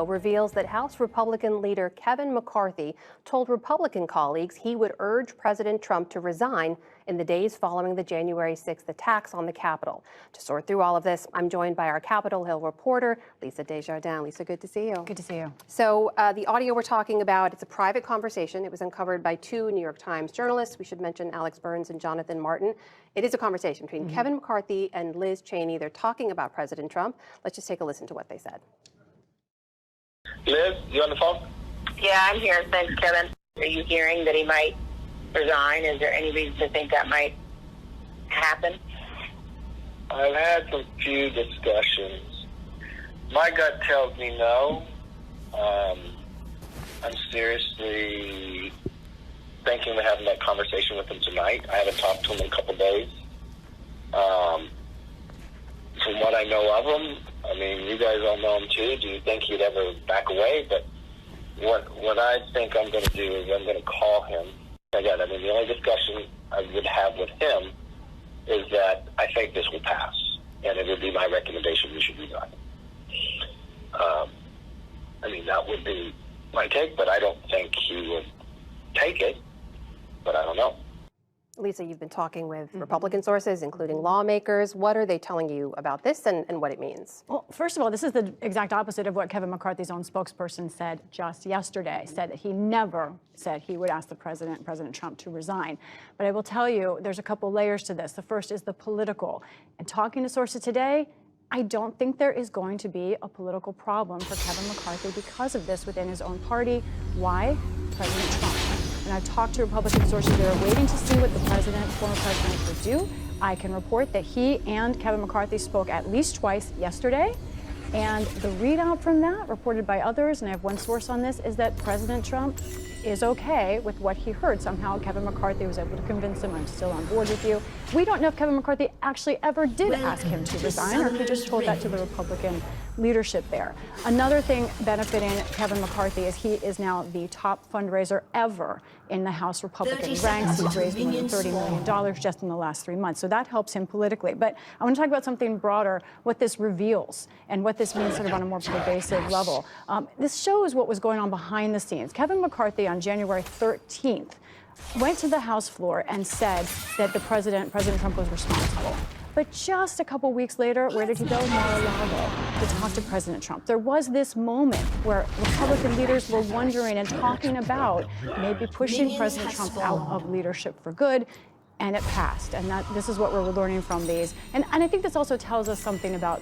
Reveals that House Republican leader Kevin McCarthy told Republican colleagues he would urge President Trump to resign in the days following the January 6th attacks on the Capitol. To sort through all of this, I'm joined by our Capitol Hill reporter, Lisa Desjardins. Lisa, good to see you. Good to see you. So the audio we're talking about, it's a private conversation. It was uncovered by two New York Times journalists. We should mention Alex Burns and Jonathan Martin. It is a conversation between Kevin McCarthy and Liz Cheney. They're talking about President Trump. Let's just take a listen to what they said. Liz, you on the phone? Yeah, I'm here. Thanks, Kevin. Are you hearing that he might resign? Is there any reason to think that might happen? I've had some few discussions. My gut tells me no. I'm seriously thinking of having that conversation with him tonight. I haven't talked to him in a couple days. From what I know of him, I mean, you guys all know him too. Do you think he'd ever back away? But what I think I'm going to do is I'm going to call him. Again, I mean, the only discussion I would have with him is that I think this will pass, and it would be my recommendation we should resign. I mean, that would be my take, but I don't think he would take it, but I don't know. Lisa, you've been talking with Republican sources, including lawmakers. What are they telling you about this and what it means? Well, first of all, this is the exact opposite of what Kevin McCarthy's own spokesperson said just yesterday, said that he never said he would ask President Trump to resign. But I will tell you, there's a couple layers to this. The first is the political. And talking to sources today, I don't think there is going to be a political problem for Kevin McCarthy because of this within his own party. Why? President Trump. And I've talked to Republican sources that are waiting to see what the former president would do. I can report that he and Kevin McCarthy spoke at least twice yesterday. And the readout from that, reported by others, and I have one source on this, is that President Trump is okay with what he heard. Somehow Kevin McCarthy was able to convince him, I'm still on board with you. We don't know if Kevin McCarthy actually ever did ask him to resign, or if he just told that to the Republican leadership there. Another thing benefiting Kevin McCarthy is he is now the top fundraiser ever in the House Republican ranks. He's raised more than $30 million just in the last 3 months. So that helps him politically. But I want to talk about something broader, what this reveals and what this means sort of on a more pervasive level. This shows what was going on behind the scenes. Kevin McCarthy on January 13th went to the House floor and said that President Trump was responsible. But just a couple weeks later, where did he go? Mar-a-Lago to talk to President Trump. There was this moment where Republican leaders were wondering and talking about maybe pushing President Trump out of leadership for good, and it passed. And this is what we're learning from these. And I think this also tells us something about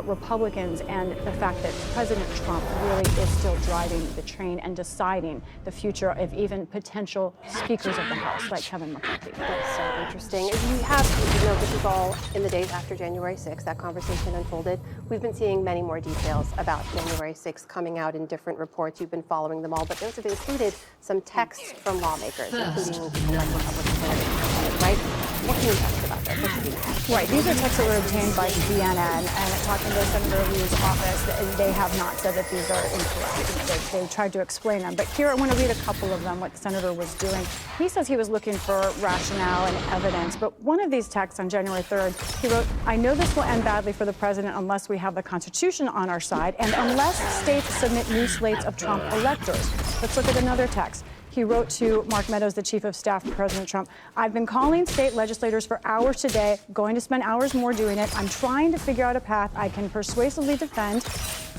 Republicans and the fact that President Trump really is still driving the train and deciding the future of even potential speakers of the House, like Kevin McCarthy. That's so interesting. This is all in the days after January 6th, that conversation unfolded. We've been seeing many more details about January 6th coming out in different reports. You've been following them all, but those have included some texts from lawmakers, including like Republican senators, right? What can you tell us about that? Right. These are texts that were obtained by CNN, and talking to Senator Liu's office, they have not said that these are incorrect. They tried to explain them. But here, I want to read a couple of them, what the senator was doing. He says he was looking for rationale and evidence. But one of these texts on January 3rd, he wrote, I know this will end badly for the president unless we have the Constitution on our side and unless states submit new slates of Trump electors. Let's look at another text. He wrote to Mark Meadows, the chief of staff to President Trump, I've been calling state legislators for hours today, going to spend hours more doing it. I'm trying to figure out a path I can persuasively defend,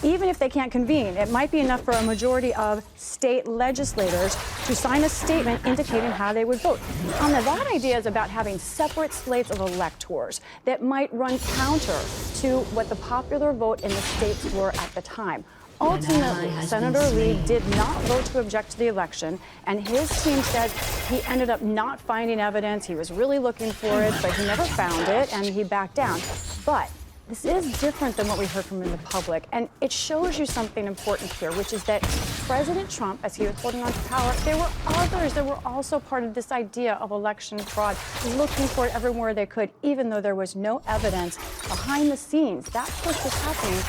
even if they can't convene. It might be enough for a majority of state legislators to sign a statement indicating how they would vote. That idea is about having separate slates of electors that might run counter to what the popular vote in the states were at the time. Ultimately, Senator Lee did not vote to object to the election, and his team said he ended up not finding evidence. He was really looking for it, but he never found it, and he backed down. But this is different than what we heard from in the public, and it shows you something important here, which is that President Trump, as he was holding on to power, there were others that were also part of this idea of election fraud, looking for it everywhere they could, even though there was no evidence behind the scenes. That push was happening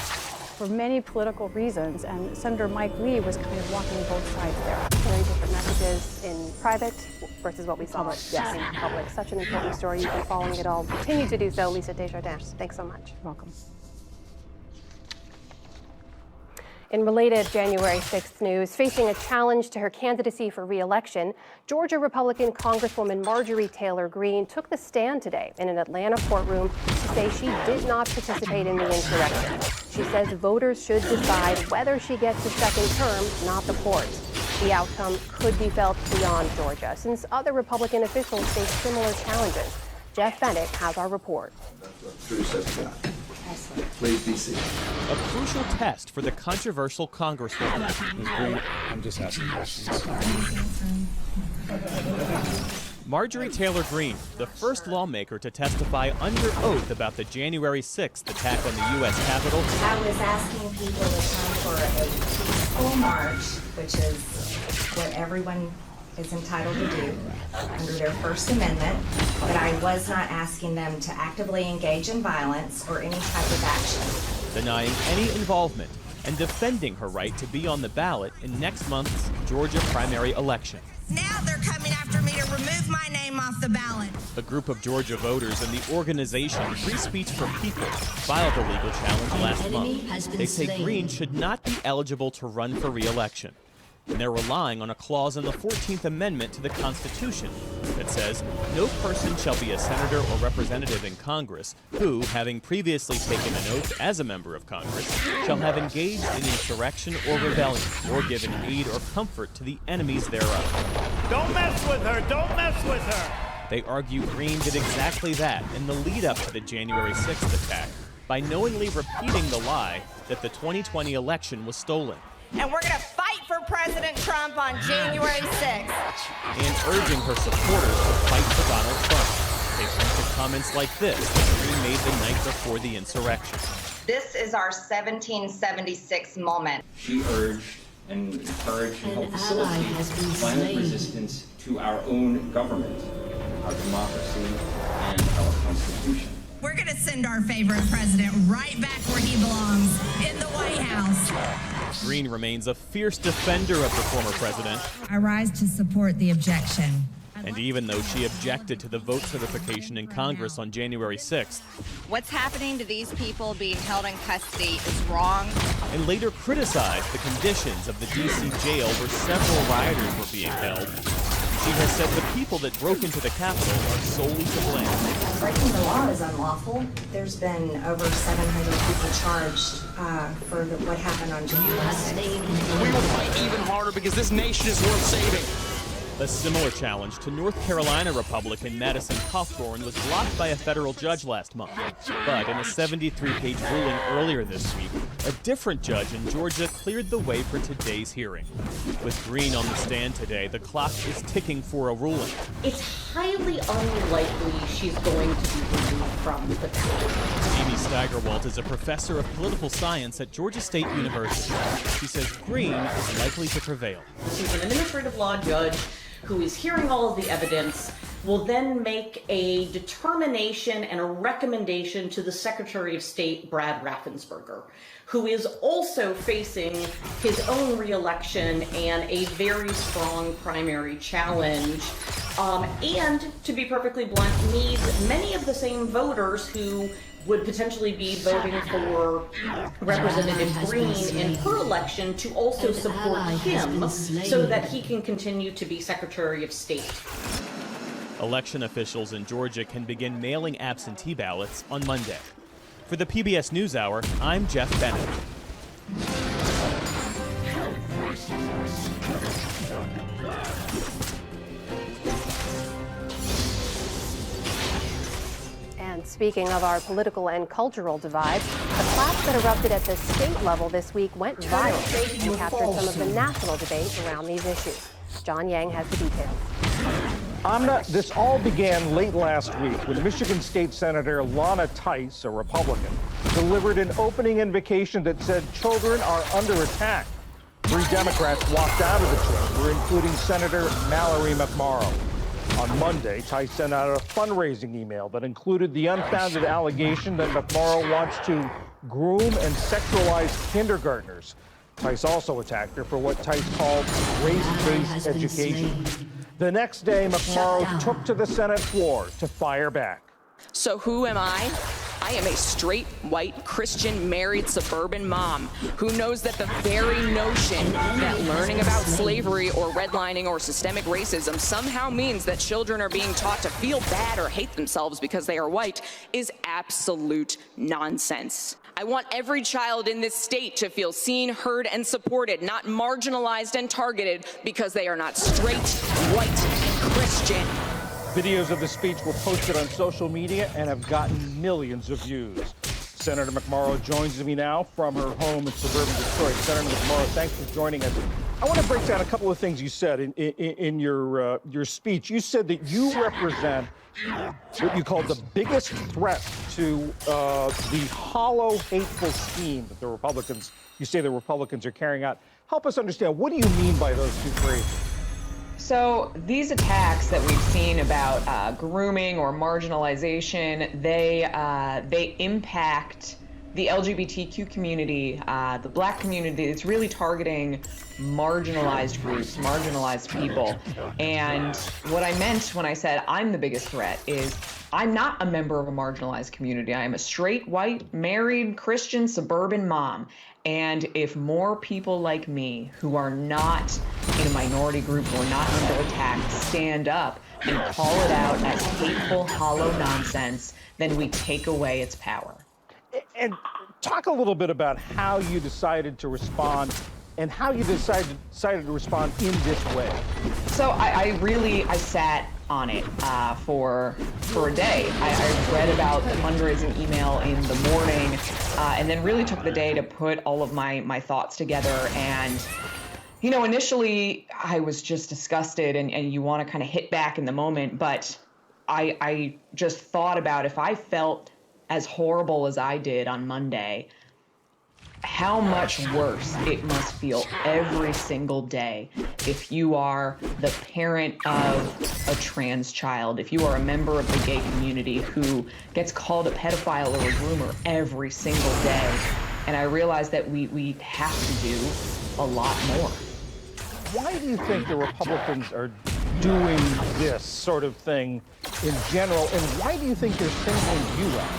for many political reasons, and Senator Mike Lee was kind of walking both sides there. Very different messages in private versus what we saw in public. Such an important story. You've been following it all. Continue to do so. Lisa Desjardins, thanks so much. You're welcome. In related January 6th news, facing a challenge to her candidacy for re-election, Georgia Republican Congresswoman Marjorie Taylor Greene took the stand today in an Atlanta courtroom to say she did not participate in the insurrection. She says voters should decide whether she gets a second term, not the court. The outcome could be felt beyond Georgia, since other Republican officials face similar challenges. Jeff Bennett has our report. Please be seated. A crucial test for the controversial Congresswoman. I'm just asking questions. Marjorie Taylor Greene, the first lawmaker to testify under oath about the January 6th attack on the U.S. Capitol. I was asking people to come for a peaceful march, which is what everyone is entitled to do under their First Amendment, but I was not asking them to actively engage in violence or any type of action. Denying any involvement and defending her right to be on the ballot in next month's Georgia primary election. Now they're coming after me to remove my name off the ballot. A group of Georgia voters and the organization Free Speech for People filed a legal challenge last month. They say Greene should not be eligible to run for re-election. And they're relying on a clause in the 14th Amendment to the Constitution that says no person shall be a senator or representative in Congress who, having previously taken an oath as a member of Congress, shall have engaged in insurrection or rebellion or given aid or comfort to the enemies thereof. Don't mess with her! Don't mess with her! They argue Greene did exactly that in the lead-up to the January 6th attack by knowingly repeating the lie that the 2020 election was stolen. And we're going to fight for President Trump on January 6th. And urging her supporters to fight for Donald Trump. They point to comments like this that Greene made the night before the insurrection. This is our 1776 moment. She urged and encouraged and helped facilitate violent resistance to our own government, our democracy, and our Constitution. We're going to send our favorite president right back where he belongs, in the White House. Greene remains a fierce defender of the former president. I rise to support the objection. And even though she objected to the vote certification in Congress on January 6th, what's happening to these people being held in custody is wrong. And later criticized the conditions of the D.C. jail where several rioters were being held, she has said the people that broke into the Capitol are solely to blame. Breaking the law is unlawful. There's been over 700 people charged for what happened on January 6th. We will fight even harder because this nation is worth saving. A similar challenge to North Carolina Republican Madison Cawthorn was blocked by a federal judge last month. But in a 73-page ruling earlier this week, a different judge in Georgia cleared the way for today's hearing. With Greene on the stand today, the clock is ticking for a ruling. It's highly unlikely she's going to be removed from the ballot. Amy Steigerwalt is a professor of political science at Georgia State University. She says Greene is likely to prevail. She's an administrative law judge who is hearing all of the evidence, will then make a determination and a recommendation to the Secretary of State, Brad Raffensperger, who is also facing his own re-election and a very strong primary challenge. And to be perfectly blunt, needs many of the same voters who would potentially be voting for Representative Greene in her election to also support him so that he can continue to be Secretary of State. Election officials in Georgia can begin mailing absentee ballots on Monday. For the PBS NewsHour, I'm Jeff Bennett. And speaking of our political and cultural divide, a clash that erupted at the state level this week went viral and captured some of the national debate around these issues. John Yang has the details. Amna, this all began late last week when Michigan State Senator Lana Theis, a Republican, delivered an opening invocation that said children are under attack. 3 Democrats walked out of the chamber, including Senator Mallory McMorrow. On Monday, Theis sent out a fundraising email that included the unfounded allegation that McMorrow wants to groom and sexualize kindergartners. Theis also attacked her for what Theis called race-based education. The next day, McMorrow took to the Senate floor to fire back. So who am I? I am a straight, white, Christian, married, suburban mom who knows that the very notion that learning about slavery or redlining or systemic racism somehow means that children are being taught to feel bad or hate themselves because they are white is absolute nonsense. I want every child in this state to feel seen, heard, and supported, not marginalized and targeted because they are not straight, white, and Christian. Videos of the speech were posted on social media and have gotten millions of views. Senator McMorrow joins me now from her home in suburban Detroit. Senator McMorrow, thanks for joining us. I want to break down a couple of things you said in your speech. You said that you represent what you called the biggest threat to the hollow, hateful scheme that you say the Republicans are carrying out. Help us understand, what do you mean by those two phrases? So these attacks that we've seen about grooming or marginalization, they impact the LGBTQ community, the Black community. It's really targeting marginalized groups, marginalized people. And what I meant when I said I'm the biggest threat is I'm not a member of a marginalized community. I am a straight, white, married, Christian, suburban mom. And if more people like me who are not in a minority group, who are not under attack, stand up and call it out as hateful, hollow nonsense, then we take away its power. And talk a little bit about how you decided to respond and how you decided to respond in this way. So I sat on it for a day. I read about the fundraising email in the morning and then really took the day to put all of my thoughts together. And, you know, initially I was just disgusted and you want to kind of hit back in the moment. But I just thought about, if I felt as horrible as I did on Monday, how much worse it must feel every single day if you are the parent of a trans child, if you are a member of the gay community who gets called a pedophile or a groomer every single day. And I realized that we have to do a lot more. Why do you think the Republicans are doing this sort of thing in general, and why do you think they're singling you out?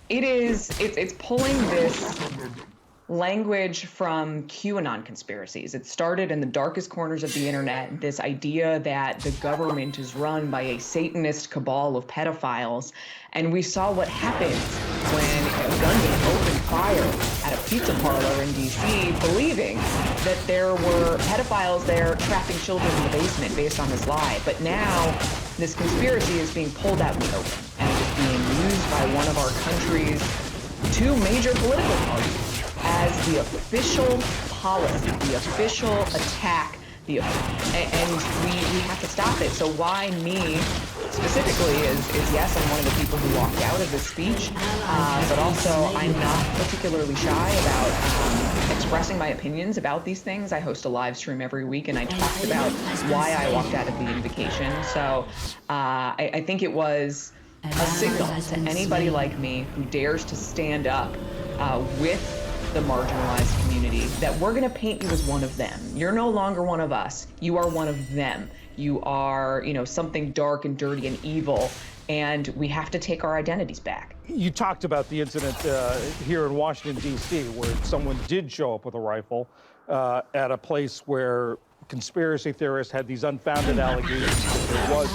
It's pulling this language from QAnon conspiracies. It started in the darkest corners of the internet, this idea that the government is run by a Satanist cabal of pedophiles. And we saw what happened when Gundy opened fire at a pizza parlor in DC, believing that there were pedophiles there trapping children in the basement based on this lie. But now this conspiracy is being pulled out in the open, and it is being used by one of our country's two major political parties as the official policy, the official attack, and we have to stop it. So why me specifically is yes, I'm one of the people who walked out of this speech, but also I'm not particularly shy about expressing my opinions about these things. I host a live stream every week, and I talked about why I walked out of the invocation. So I think it was a signal to anybody like me who dares to stand up with the marginalized community that we're going to paint you as one of them. You're no longer one of us. You are one of them. You are, something dark and dirty and evil, and we have to take our identities back. You talked about the incident here in Washington, D.C., where someone did show up with a rifle at a place where conspiracy theorists had these unfounded allegations that there was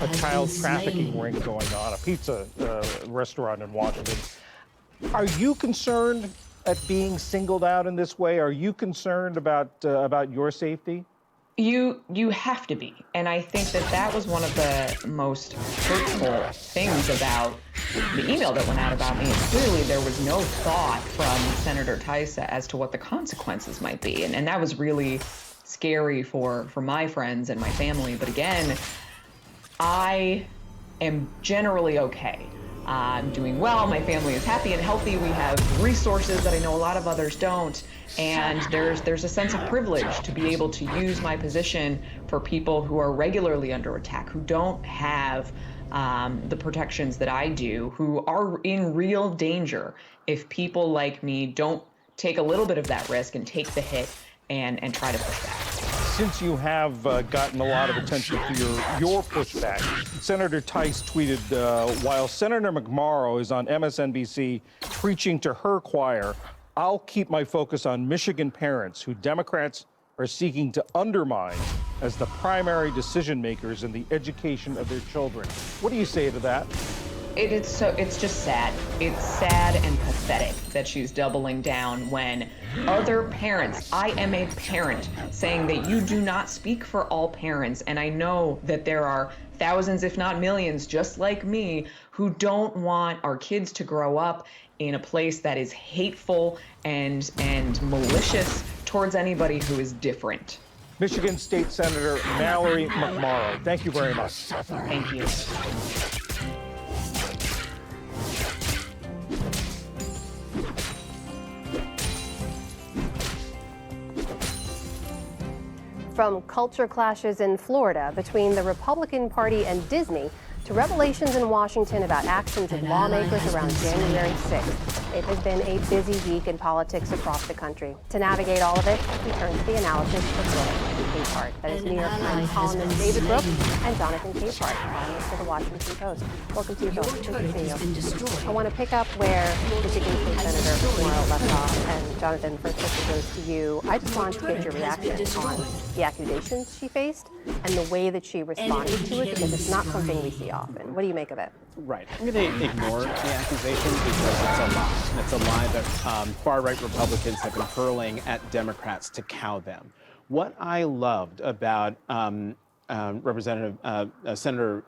a child trafficking ring going on, a pizza restaurant in Washington. Are you concerned at being singled out in this way? Are you concerned about your safety? You have to be. And I think that was one of the most hurtful things about the email that went out about me. Clearly, there was no thought from Senator Tice as to what the consequences might be. And that was really scary for my friends and my family. But again, I am generally okay. I'm doing well. My family is happy and healthy. We have resources that I know a lot of others don't. And there's a sense of privilege to be able to use my position for people who are regularly under attack, who don't have the protections that I do, who are in real danger if people like me don't take a little bit of that risk and take the hit and try to push back. since you have gotten a lot of attention for your pushback, Senator Tice tweeted, while Senator McMorrow is on MSNBC preaching to her choir, I'll keep my focus on Michigan parents who Democrats are seeking to undermine as the primary decision makers in the education of their children. What do you say to that? It's just sad. It's sad and pathetic that she's doubling down when other parents, I am a parent, saying that you do not speak for all parents. And I know that there are thousands, if not millions, just like me, who don't want our kids to grow up in a place that is hateful and malicious towards anybody who is different. Michigan State Senator Mallory McMorrow, thank you very much. Thank you. From culture clashes in Florida between the Republican Party and Disney to revelations in Washington about actions of lawmakers around January 6th. It has been a busy week in politics across the country. To navigate all of it, we turn to the analysis of Jonathan Capehart. That is New York Times columnist David Brooks and Jonathan Capehart, columnist for the Washington Post. Welcome to you both. Good to see you. I want to pick up where Michigan State Senator McMorrow left off. And Jonathan, first question goes to you. I just wanted to get your reaction on the accusations she faced and the way that she responded to it, because it's not something we see often. What do you make of it? Right. I'm going to ignore the accusation because it's a lie. And it's a lie that far-right Republicans have been hurling at Democrats to cow them. What I loved about Senator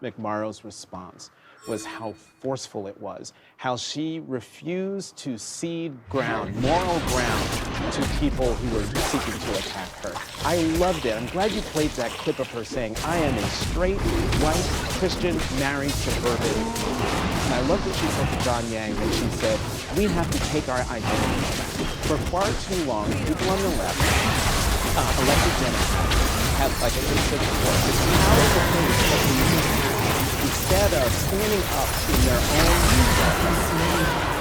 McMorrow's response was how forceful it was, how she refused to cede ground, moral ground, to people who were seeking to attack her. I loved it. I'm glad you played that clip of her saying, I am a straight, white, Christian, married, suburban. And I loved what she said to John Yang when she said, we have to take our identity back. For far too long, people on the left, elected Democrats, have, like I said before, this powerful thing that we use instead of standing up in their own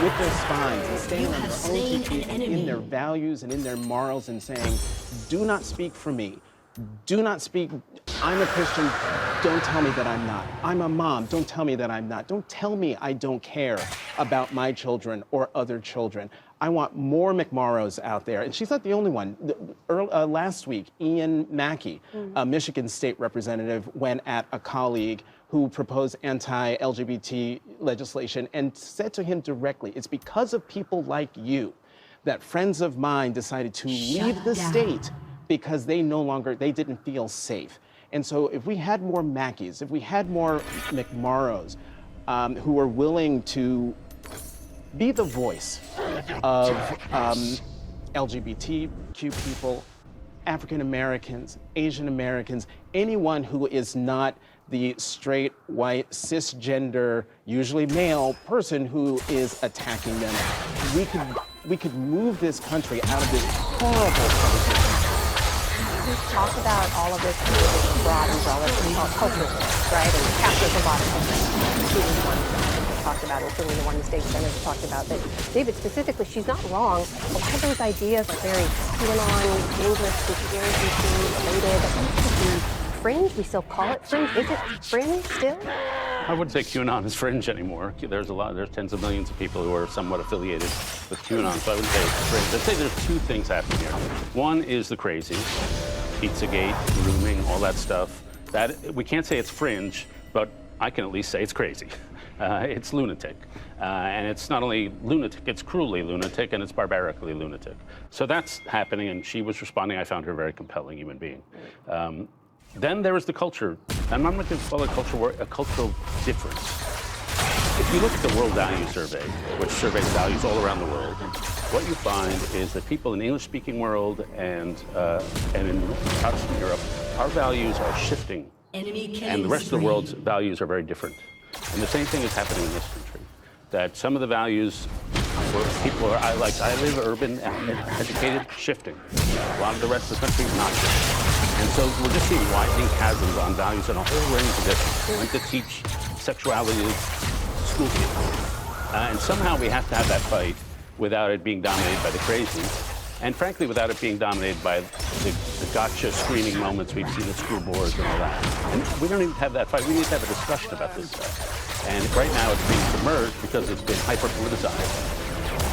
with their spines and standing on their own feet in their values and in their morals and saying, do not speak for me. Do not speak. I'm a Christian. Don't tell me that I'm not. I'm a mom. Don't tell me that I'm not. Don't tell me I don't care about my children or other children. I want more McMorrows out there. And she's not the only one. Last week, Ian Mackey, a Michigan State representative, went at a colleague who proposed anti-LGBT legislation and said to him directly, it's because of people like you that friends of mine decided to leave the state because they didn't feel safe. And so if we had more Mackeys, if we had more McMorrows who were willing to be the voice of LGBTQ people, African Americans, Asian Americans, anyone who is not the straight, white, cisgender, usually male person who is attacking them, we could move this country out of this horrible position. We talk about all of this under this broad umbrella called culture wars, right? And it captures a lot of things, including the one that talked about, including the one the state senator talked about. But David, specifically, she's not wrong. A lot of those ideas are very QAnon, dangerous, conspiracy related. Fringe, we still call it fringe. Is it fringe still? I wouldn't say QAnon is fringe anymore. There's tens of millions of people who are somewhat affiliated with QAnon, so I wouldn't say it's fringe. I'd say there's two things happening here. One is the crazy, Pizzagate, grooming, all that stuff. That we can't say it's fringe, but I can at least say it's crazy. It's lunatic. And it's not only lunatic, it's cruelly lunatic, and it's barbarically lunatic. So that's happening, and she was responding. I found her a very compelling human being. Then there is the culture. I'm not going to call it a cultural difference. If you look at the World Value Survey, which surveys values all around the world, what you find is that people in the English-speaking world and in Protestant Europe, our values are shifting. And the rest of the world's values are very different. And the same thing is happening in this country. That some of the values where people are, I live urban, educated, shifting. A lot of the rest of the country is not shifting. And so we're just seeing widening chasms on values in a whole range of issues. We want to teach sexuality to school kids. And somehow we have to have that fight without it being dominated by the crazies. And frankly, without it being dominated by the gotcha screening moments we've seen at school boards and all that. And we don't even have that fight. We need to have a discussion about this stuff. And right now it's being submerged because it's been hyper-politicized.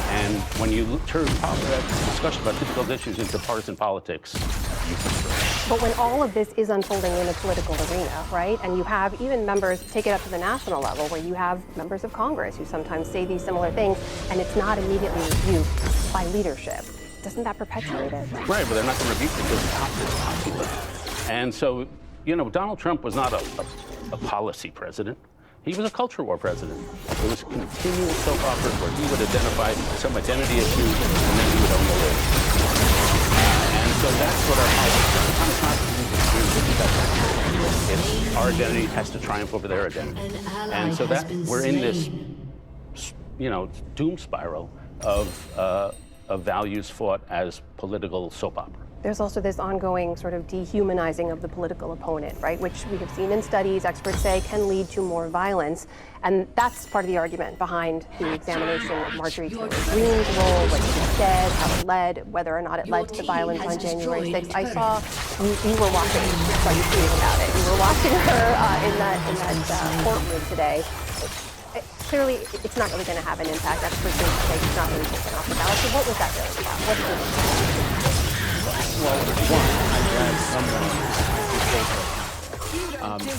And when you turn that discussion about difficult issues into partisan politics, you can struggle. But when all of this is unfolding in a political arena, right, and you have even members take it up to the national level where you have members of Congress who sometimes say these similar things, and it's not immediately rebuked by leadership, doesn't that perpetuate it? Right, but they're not going to rebuke because it's popular. And so, you know, Donald Trump was not a policy president. He was a culture war president. It was continual soap operas where he would identify some identity issue and then he would own the lid. And so that's what our politics is. It's our identity has to triumph over their identity. And so that we're in this, you know, doom spiral of values fought as political soap opera. There's also this ongoing sort of dehumanizing of the political opponent, right, which we have seen in studies, experts say, can lead to more violence. And that's part of the argument behind the examination of Marjorie Taylor Greene's role, what she said, how it led, whether or not it led to the violence on January 6th. I saw you were watching, so you tweeted about it. You were watching her in that courtroom today. Clearly, it's not really going to have an impact. Experts seem to say it's not really taken off the ballot. So what was that really about? What did it Well, one, I'm glad someone is taking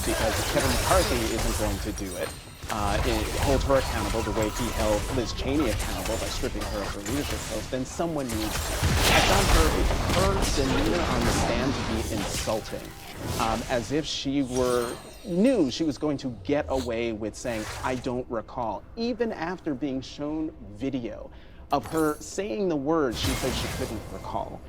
because Kevin McCarthy isn't going to do it. Hold her accountable the way he held Liz Cheney accountable by stripping her of her leadership post, then someone needs to. I found her demeanor on the stand to be insulting, as if she knew she was going to get away with saying, I don't recall, even after being shown video of her saying the words she said she couldn't recall.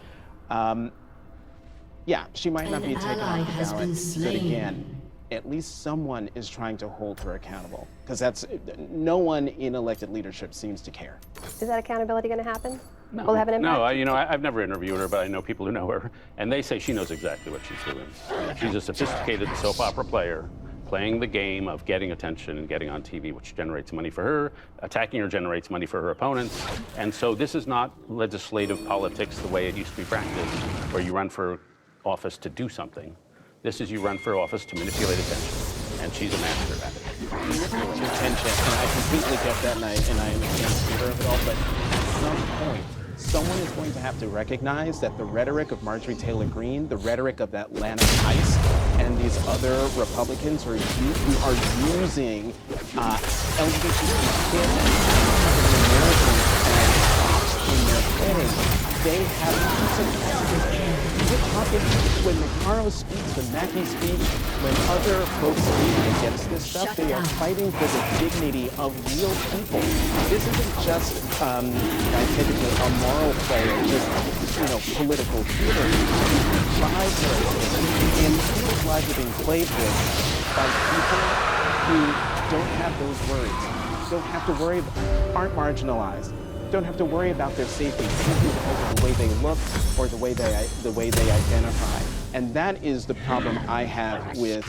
Yeah, she might not be taken off the ballot, but again, at least someone is trying to hold her accountable, because no one in elected leadership seems to care. Is that accountability going to happen? No. Will it have an impact? No, you know, I've never interviewed her, but I know people who know her, and they say she knows exactly what she's doing. She's a sophisticated soap opera player, playing the game of getting attention and getting on TV, which generates money for her. Attacking her generates money for her opponents. And so this is not legislative politics the way it used to be practiced, where you run for office to do something. This is you run for office to manipulate attention, and she's a master at it. Manipulate attention, and I completely get that, and I am against favor of it all, but at some point, someone is going to have to recognize that the rhetoric of Marjorie Taylor Greene, the rhetoric of that Lana Tice, and these other Republicans who are using LGBTQ kids and African Americans as props in their heading. They have when McMurrow speaks, when Mackey speaks, when other folks speak against this stuff, they are fighting for the dignity of real people. This isn't just typically a moral play or just political theater. Lives are being played with by people who don't have those worries, don't have to worry, aren't marginalized, don't have to worry about their safety simply because of the way they look or the way they identify. And that is the problem I have with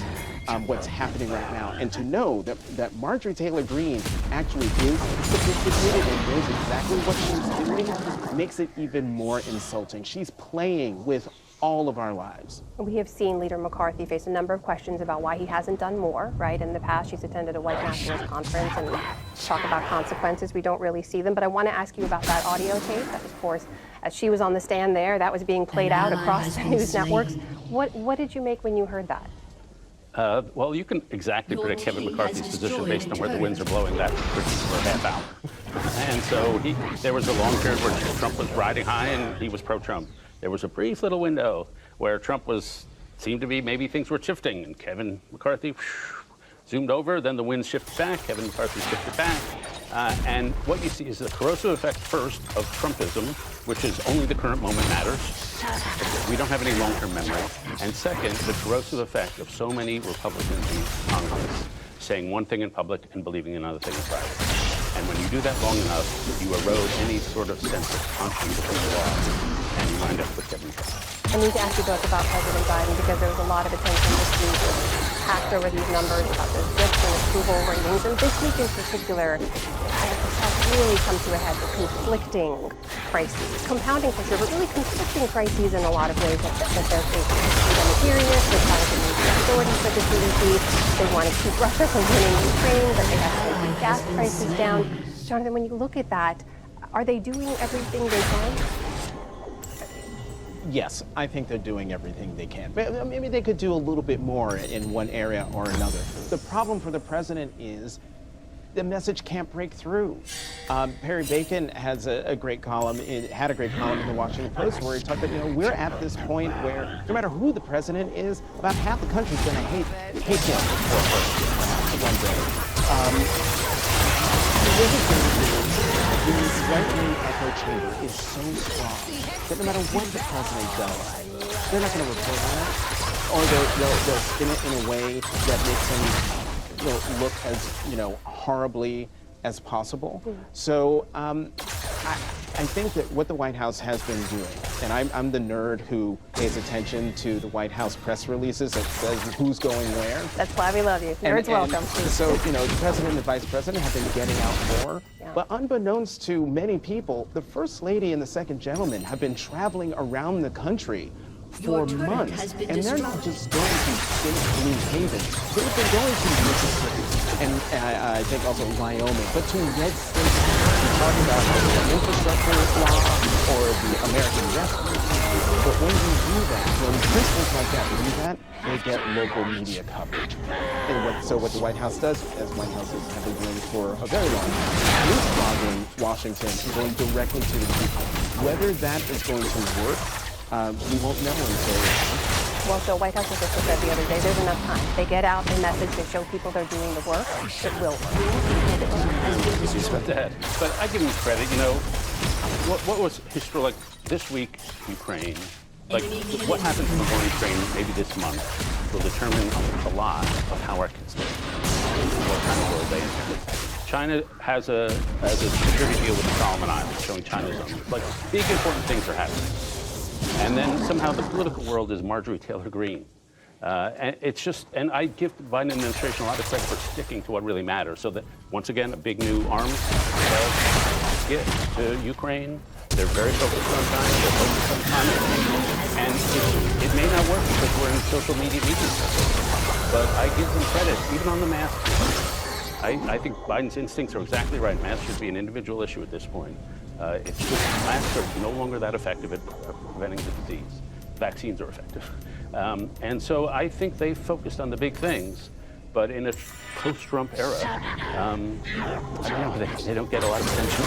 what's happening right now. And to know that Marjorie Taylor Greene actually is sophisticated and knows exactly what she's doing makes it even more insulting. She's playing with all of our lives. We have seen Leader McCarthy face a number of questions about why he hasn't done more, right? In the past, she's attended a white nationalist conference and talk about consequences. We don't really see them, but I want to ask you about that audio tape. That, of course, as she was on the stand there, that was being played out across the news networks. What did you make when you heard that? Well, you can exactly predict Kevin McCarthy's position based on where the winds are blowing that for a half hour. And so there was a long period where Trump was riding high and he was pro-Trump. There was a brief little window where Trump seemed to be, maybe things were shifting, and Kevin McCarthy zoomed over, then the winds shifted back, Kevin McCarthy shifted back. And what you see is the corrosive effect first of Trumpism, which is only the current moment matters. We don't have any long-term memory. And second, the corrosive effect of so many Republicans in Congress saying one thing in public and believing another thing in private. And when you do that long enough, you erode any sort of sense of conscience of who you are, and you wind up with Kevin Trump. I need to ask you both about President Biden because there was a lot of attention this week packed over these numbers about the zips and approval ratings. And this week in particular, I have to tell you, really come to a head with conflicting crises, compounding for sure, but really conflicting crises in a lot of ways that they're facing. They're furious, they're trying to meet the authorities for the CDC, they want to keep Russia from winning Ukraine, but they have to keep gas prices down. Jonathan, when you look at that, are they doing everything they can? Yes, I think they're doing everything they can. But maybe they could do a little bit more in one area or another. The problem for the president is the message can't break through. Perry Bacon has a great column, had a great column in the Washington Post where he talked about, we're at this point where no matter who the president is, about half the country's gonna hate him one day. The other thing is, the right-wing echo chamber is so strong that no matter what the president does, they're not going to report on it, or they'll spin it in a way that makes him look as horribly as possible. So I think that what the White House has been doing, and I'm the nerd who pays attention to the White House press releases that says who's going where. That's why we love you. Nerds welcome. So, the president and the vice president have been getting out more. Yeah. But unbeknownst to many people, the first lady and the second gentleman have been traveling around the country for months. And they're not just going to State Blue Haven. They've been going to Mississippi and I think also Wyoming, but to red states to talk about the infrastructure law or the American Rescue. But when you do that, when principles like that do that, they get local media coverage. And so what the White House does, as White Houses have been doing for a very long time, is bothering Washington and going directly to the people. Whether that is going to work, we won't know until. Well, so White House official said the other day, there's enough time. They get out a message, they show people they're doing the work. It will work. Disrespect that. But I give them credit. What was history like this week? Ukraine. Like what happens tomorrow in Ukraine, maybe this month, will determine a lot of how our kids live. What kind of world they enter. China has a security deal with the Solomon Islands, showing China's own. Like big important things are happening. And then somehow the political world is Marjorie Taylor Greene. And it's just, and I give the Biden administration a lot of credit for sticking to what really matters. So that, once again, a big new arms gift to Ukraine. They're very focused on China. They're focused on climate change. And it may not work because we're in social media meetings. But I give them credit, even on the mask. I think Biden's instincts are exactly right. Masks should be an individual issue at this point. It's just masks are no longer that effective at preventing the disease. Vaccines are effective. And so I think they focused on the big things, but in a post-Trump era, I don't know, they don't get a lot of attention.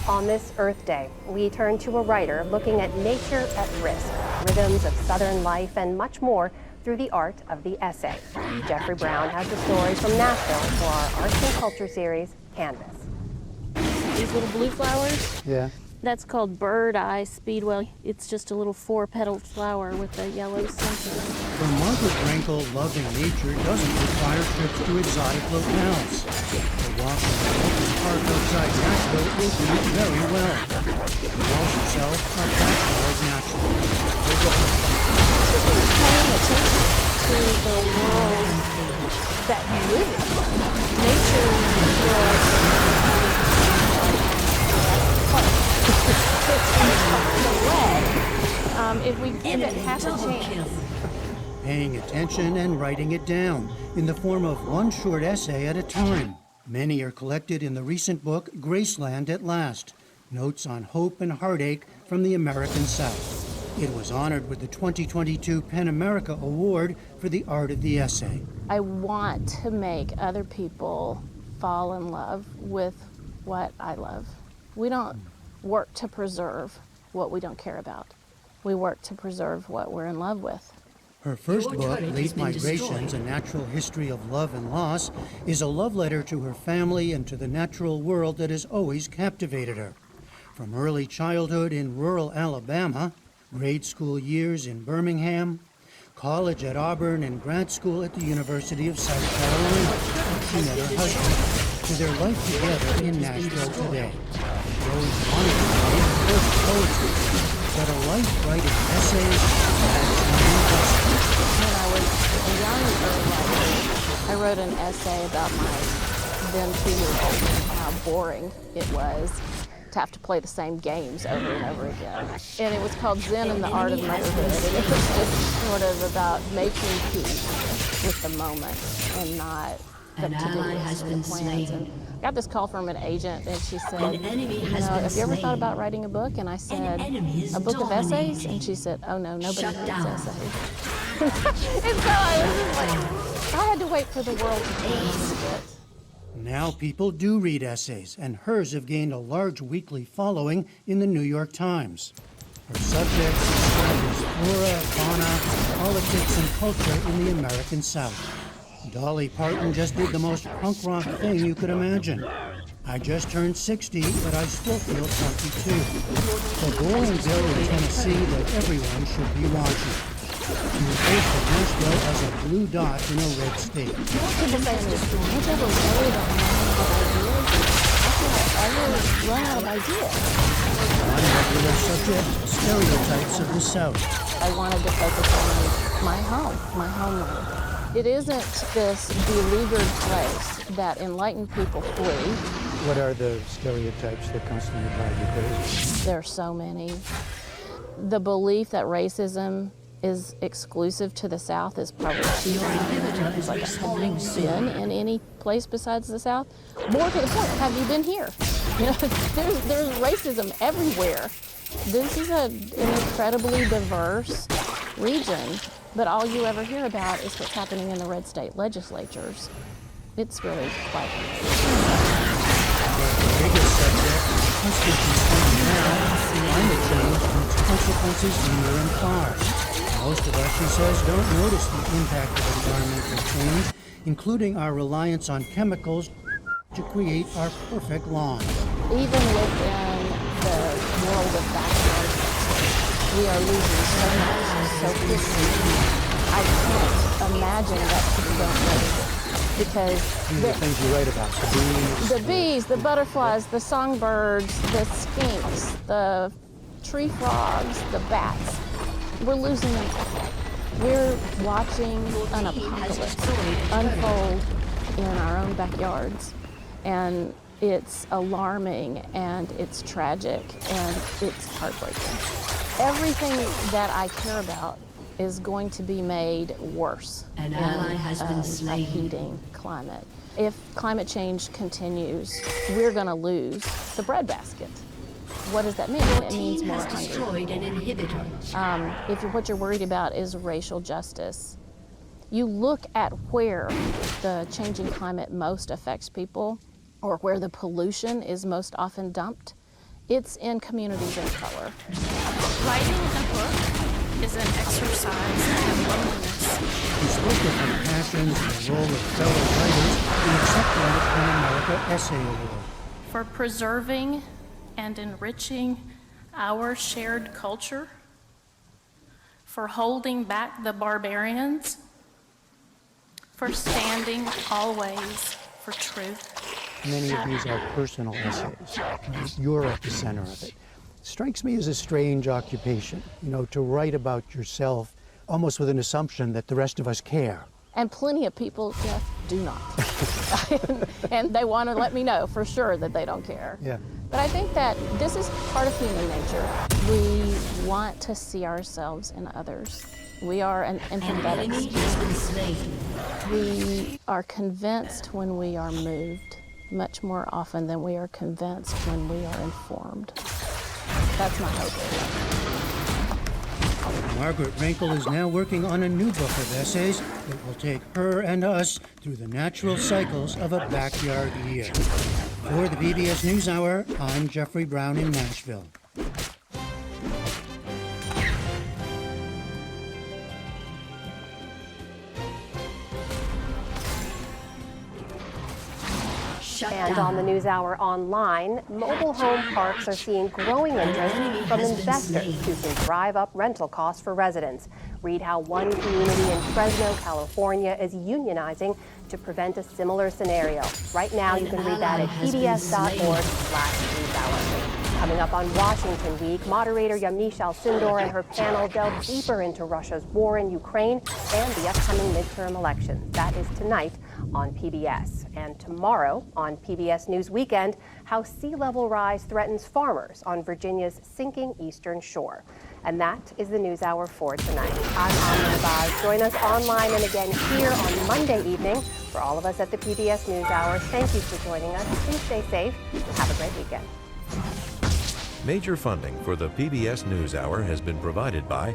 On this Earth Day, we turn to a writer looking at nature at risk, rhythms of Southern life, and much more through the art of the essay. Jeffrey Brown has the stories from Nashville for our Arts and Culture series, Canvas. These little blue flowers? Yeah. That's called Bird Eye Speedwell. It's just a little 4-petaled flower with a yellow center. For Margaret Rankel, loving nature doesn't require trips to exotic locales. The walk in the Oakland Park outside Nashville will do it very well. The walls themselves are backyard natural. Paying attention to the world that you live in. Nature if we give it half a chance. Paying attention and writing it down in the form of one short essay at a time. Many are collected in the recent book, Graceland at Last, Notes on Hope and Heartache from the American South. It was honored with the 2022 PEN America Award for the art of the essay. I want to make other people fall in love with what I love. We don't work to preserve what we don't care about. We work to preserve what we're in love with. Her first book, Late Migrations, A Natural History of Love and Loss, is a love letter to her family and to the natural world that has always captivated her. From early childhood in rural Alabama, grade school years in Birmingham, college at Auburn and grad school at the University of South Carolina. She met her husband, to their life together in Nashville today. She always wanted to write first poetry, but a life writing essays, that's not impossible. When I was a young early writer, I wrote an essay about my then 2-year-old and how boring it was to have to play the same games over and over again. And it was called Zen and the Art of Motherhood. And it was just sort of about making peace with the moment and not the to-do list and the plans. And I got this call from an agent, and she said, have you ever thought about writing a book? And I said, a book of essays? And she said, oh no, nobody reads essays. And so I was just like, I had to wait for the world to change a little bit. Now people do read essays, and hers have gained a large weekly following in the New York Times. Her subjects describe flora, fauna, politics, and culture in the American South. Dolly Parton just did the most punk rock thing you could imagine. I just turned 60, but I still feel 22. A boring bill in Tennessee that everyone should be watching. She refers to Nashville as a blue dot in a red state. People say to me, don't you ever worry about running out of ideas? I feel like I run out of ideas. On regular subject, stereotypes of the South. I wanted to focus on my home, my homeland. It isn't this beleaguered place that enlightened people flee. What are the stereotypes that constantly drive you crazy? There are so many. The belief that racism is exclusive to the South is probably it's like, have you been in any place besides the South? More to the point, have you been here? You know, there's racism everywhere. This is an incredibly diverse region, but all you ever hear about is what's happening in the red state legislatures. It's really quite The biggest subject, constant concern now, climate change and its consequences near and far. Most of us, she says, don't notice the impact of environmental change, including our reliance on chemicals to create our perfect lawns. Even within the world of backyard, we are losing so much so quickly. I can't imagine that people don't notice it. Because these are things you write about, the bees, the butterflies, the songbirds, the skinks, the tree frogs, the bats. We're losing them all. We're watching an apocalypse unfold in our own backyards. And it's alarming, and it's tragic, and it's heartbreaking. Everything that I care about is going to be made worse in a heating climate. If climate change continues, we're going to lose the breadbasket. What does that mean? It means more hunger. If what you're worried about is racial justice, you look at where the changing climate most affects people, or where the pollution is most often dumped, it's in communities of color. Writing a book is an exercise in loneliness. He spoke of her passions and the role of fellow writers in accepting the PEN America Essay Award. For preserving and enriching our shared culture, for holding back the barbarians, for standing always for truth. Many of these are personal essays. You're at the center of it. Strikes me as a strange occupation, you know, to write about yourself almost with an assumption that the rest of us care. And plenty of people just do not. And they want to let me know for sure that they don't care. Yeah. But I think that this is part of human nature. We want to see ourselves in others. We are an empathetic species. We are convinced when we are moved, much more often than we are convinced when we are informed. That's my hope. Margaret Rankle is now working on a new book of essays that will take her and us through the natural cycles of a backyard year. For the PBS NewsHour, I'm Jeffrey Brown in Nashville. And on the NewsHour online, mobile home parks are seeing growing interest from investors who can drive up rental costs for residents. Read how one community in Fresno, California is unionizing to prevent a similar scenario. Right now, you can read that at pbs.org/newshour. Coming up on Washington Week, moderator Yamiche Alcindor and her panel delve deeper into Russia's war in Ukraine and the upcoming midterm elections. That is tonight on PBS. And tomorrow on PBS News Weekend, how sea level rise threatens farmers on Virginia's sinking eastern shore. And that is the NewsHour for tonight. I'm Amina Baz. Join us online and again here on Monday evening. For all of us at the PBS NewsHour, thank you for joining us. Please stay safe and have a great weekend. Major funding for the PBS NewsHour has been provided by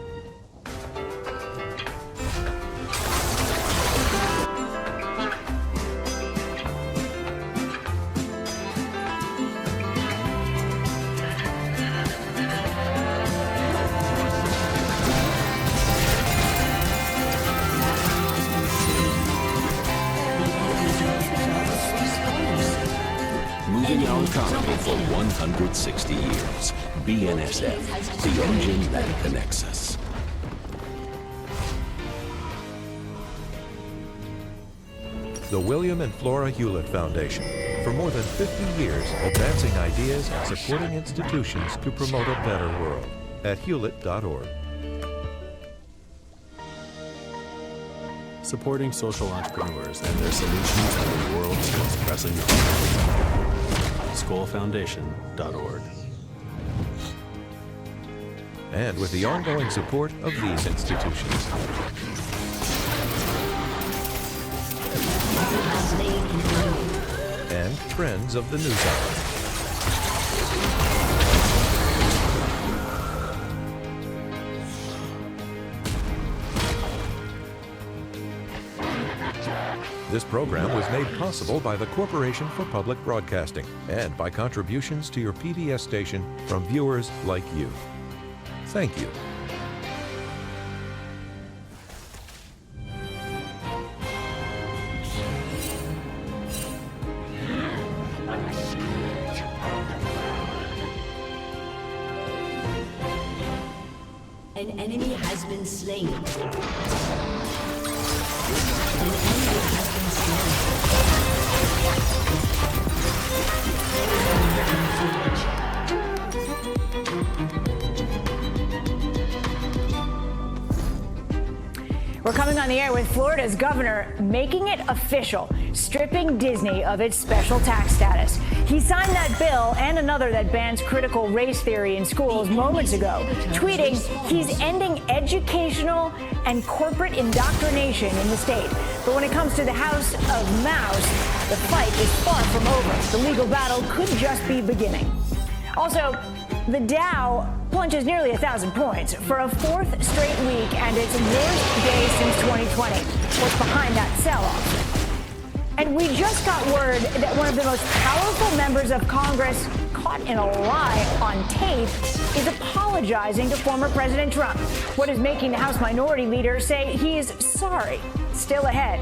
moving our economy for 160 years. BNSF, the engine that connects us. the William and Flora Hewlett Foundation. For more than 50 years, advancing ideas and supporting institutions to promote a better world. At hewlett.org. Supporting social entrepreneurs and their solutions to the world's most pressing problems. SkollFoundation.org. And with the ongoing support of these institutions. And friends of the NewsHour. This program was made possible by the Corporation for Public Broadcasting and by contributions to your PBS station from viewers like you. Thank you. An enemy has been slain. An enemy has been We're coming on the air with Florida's governor making it official, stripping Disney of its special tax status. He signed that bill and another that bans critical race theory in schools moments ago, tweeting he's ending educational and corporate indoctrination in the state. But when it comes to the House of Mouse, the fight is far from over. The legal battle could just be beginning. Also, the Dow plunges nearly 1,000 points for a fourth straight week and its worst day since 2020. What's behind that sell-off? And we just got word that one of the most powerful members of Congress caught in a lie on tape is apologizing to former President Trump. What is making the House Minority Leader say he is sorry? Still ahead.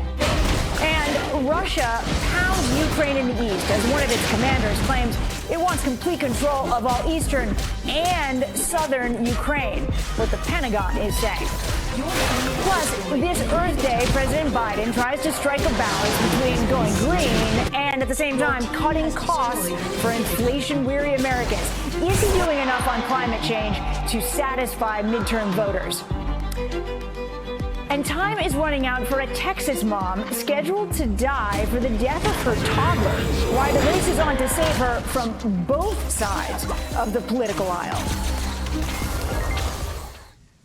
And Russia pounds Ukraine in the east as one of its commanders claims it wants complete control of all eastern and southern Ukraine, what the Pentagon is saying. Plus, this Earth Day, President Biden tries to strike a balance between going green and at the same time cutting costs for inflation-weary Americans. Is he doing enough on climate change to satisfy midterm voters? And time is running out for a Texas mom scheduled to die for the death of her toddler. Why the race is on to save her from both sides of the political aisle.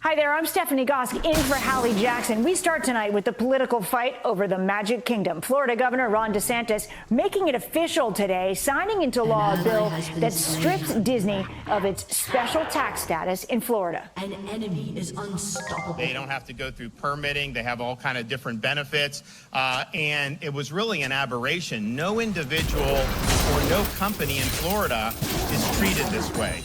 Hi there, I'm Stephanie Gosk in for Hallie Jackson. We start tonight with the political fight over the Magic Kingdom. Florida Governor Ron DeSantis making it official today, signing into law a bill that strips Disney of its special tax status in Florida. An enemy is unstoppable. They don't have to go through permitting. They have all kind of different benefits. And it was really an aberration. No individual or no company in Florida is treated this way.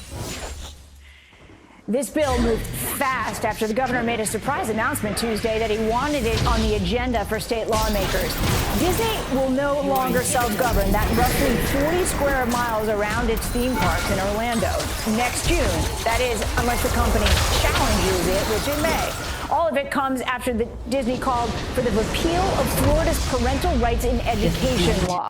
This bill moved fast after the governor made a surprise announcement Tuesday that he wanted it on the agenda for state lawmakers. Disney will no longer self-govern that roughly 40 square miles around its theme parks in Orlando next June. That is, unless the company challenges it, which it may. All of it comes after Disney called for the repeal of Florida's parental rights in education law.